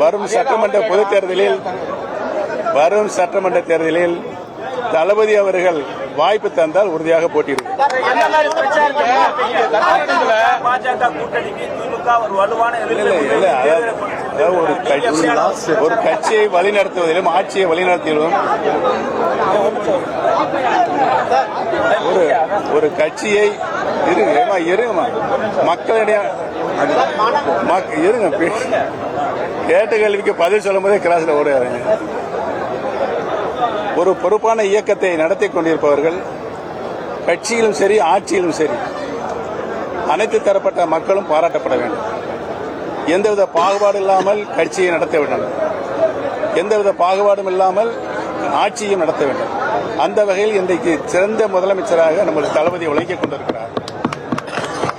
வரும் சட்டமன்ற தேர்தலில் தளபதி அவர்கள் வாய்ப்பு தந்தால் உறுதியாக போட்டியிடும். ஒரு கட்சியை வழிநடத்துவதிலும் ஆட்சியை வழிநடத்துவதிலும் ஒரு கட்சியை இருங்கம்மா மக்களிடையே இருங்க கேட்ட கேள்விக்கு பதில் சொல்லும் போதே கிராஸ்ல ஓடுறாங்க. ஒரு பொறுப்பான இயக்கத்தை நடத்தி கொண்டிருப்பவர்கள் கட்சியிலும் சரி ஆட்சியிலும் சரி அனைத்து தரப்பட்ட மக்களும் பாராட்டப்பட வேண்டும். எந்தவித பாகுபாடு இல்லாமல் கட்சியை நடத்த வேண்டும், எந்தவித பாகுபாடும் இல்லாமல் ஆட்சியும் நடத்த வேண்டும். அந்த வகையில் இன்றைக்கு சிறந்த முதலமைச்சராக நமது தளபதி உழைக்கிக் கொண்டிருக்கிறார்.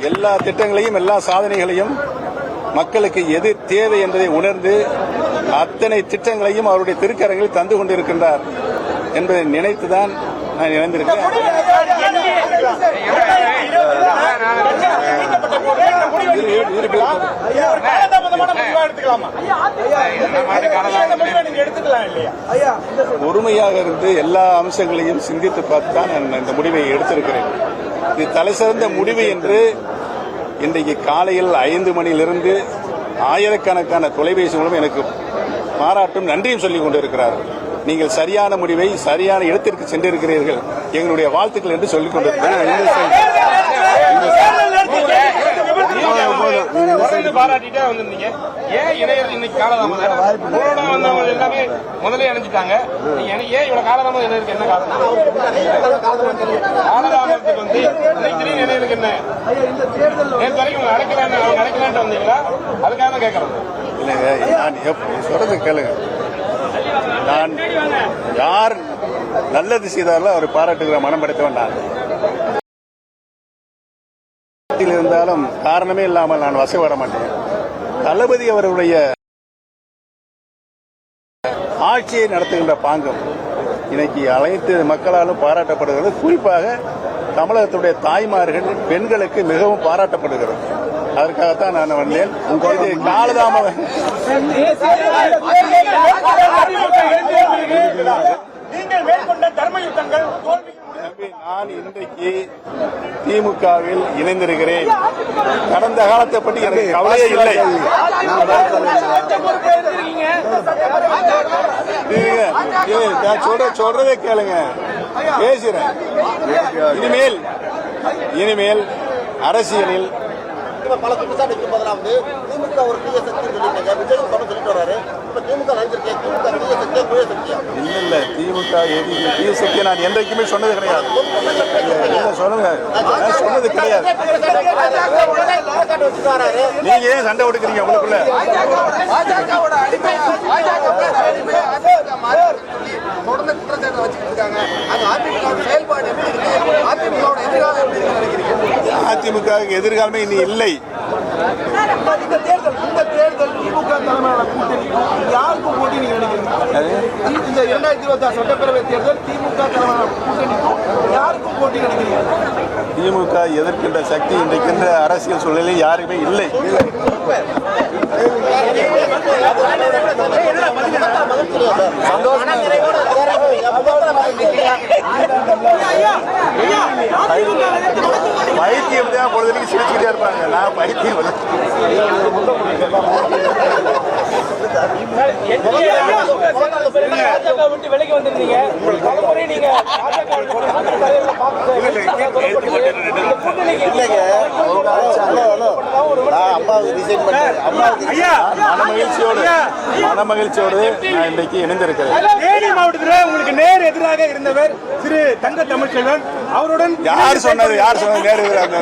எல்லா திட்டங்களையும் எல்லா சாதனைகளையும் மக்களுக்கு எது தேவை என்பதை உணர்ந்து அத்தனை திட்டங்களையும் அவருடைய திருக்கரங்களில் தந்து கொண்டிருக்கின்றார் என்பதை நினைத்துதான் நான் இணைந்திருக்கிறேன். பொறுமையாக இருந்து எல்லா அம்சங்களையும் சிந்தித்து பார்த்து தான் நான் இந்த முடிவை எடுத்திருக்கிறேன். இது தலைசிறந்த முடிவு என்று இன்றைக்கு காலையில் 5 மணியிலிருந்து ஆயிரக்கணக்கான தொலைபேசி மூலம் எனக்கு பாராட்டும் நன்றியும் சொல்லிக் கொண்டிருக்கிறார்கள். நீங்கள் சரியான முடிவை சரியான இடத்திற்கு சென்றிருக்கிறீர்கள், எங்களுடைய வாழ்த்துக்கள் என்று சொல்லிக் கொண்டிருக்கிறேன். பாராட்டிட்டே வந்திருந்தீங்க. ஏன் இணையர் இன்னைக்கு காலதாமதம்? கொரோனா வந்தவங்க எல்லாமே முதலே அணைஞ்சிட்டாங்க. ஏன் இவ்வளவு காலதாமதம் இணையருக்கு என்ன காரணம்? காலதாமதத்துக்கு வந்து திடீர்னு இணையருக்கு என்ன நேற்று வரைக்கும் அடைக்கலான்ட்டு வந்தீங்களா? அதுக்காக தான் கேட்கறேன். இல்லைங்க, நான் சொல்றது கேளுங்க. நான் யார் நல்லது செய்தாலும் அவர் பாராட்டுகிற மனம் படைத்தவன் நான். இருந்தாலும் காரணமே இல்லாமல் நான் வசப்பட மாட்டேன். தளபதி அவர்களுடைய ஆட்சியை நடத்துகின்ற பாங்கம் இன்னைக்கு அனைத்து மக்களாலும் பாராட்டப்படுகிறது. குறிப்பாக தமிழகத்துடைய தாய்மார்கள் பெண்களுக்கு மிகவும் பாராட்டப்படுகிறது. அதற்காகத்தான் நான் வந்தேன். காலதாமதம் நான் இன்றைக்கு திமுகவில் இணைந்திருக்கிறேன். கடந்த காலத்தை பற்றி எனக்கு கவலையே இல்லை. சொல்றதே கேளுங்க, பேசுறேன். இனிமேல் அரசியலில் பல குற்றச்சாட்டு பதிலாவது திமுக ஒரு தீய சக்தி சொல்லிட்டு விஜய் சொல்லிட்டு வராரு. இப்ப திமுக நினைச்சிருக்கேன் திமுக தீய சக்தியா தூய சக்தியா? இல்ல திமுக தீய சக்தியை நான் என்றைக்குமே சொன்னது கிடையாது. சொல்லுங்க, சொன்னது கிடையாது. நீங்க ஏன் சண்டை கொடுக்குறீங்க உங்களுக்குள்ள? தொடர்ந்து குற்றச்சாட்டு வச்சுக்கிட்டு இருக்காங்க. செயல்பாடு எப்படி இருக்கு? அதிமுக எதிர்காலம் எப்படி நினைக்கிறீங்க? அதிமுக எதிர்காலமே இனி இல்லை. இந்த தேர்தல் திமுக தலைமையிலான கூட்டணி யாருக்கும் போட்டி நீங்க நினைக்கிறீங்க? இந்த 2026 சட்டப்பேரவை தேர்தல் திமுக தலைமையிலான கூட்டணிக்கும் யாருக்கும் போட்டி நினைக்கிறீங்க? திமுக எதிர்க்கின்ற சக்தி இன்றைக்கின்ற அரசியல் சூழலில் யாருமே இல்லை. பைத்தியம் தான் பொழுதுக்கு சிரிச்சுக்கிட்டே இருப்பாங்க. நான் பைத்தியம் விலைக்கு வந்திருந்தீங்க. மனமகிழ்ச்சியோடு நான் இன்றைக்கு இணைந்திருக்கிறேன். தேனி மாவட்டத்தில் உங்களுக்கு நேர் எதிராக இருந்தவர் திரு தங்க தமிழ்ச்செல்வன் அவருடன் யார் சொன்னது நேர் எதிராக?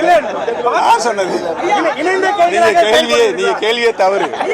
யார் சொன்னது? நீங்க கேள்வியே தவறு.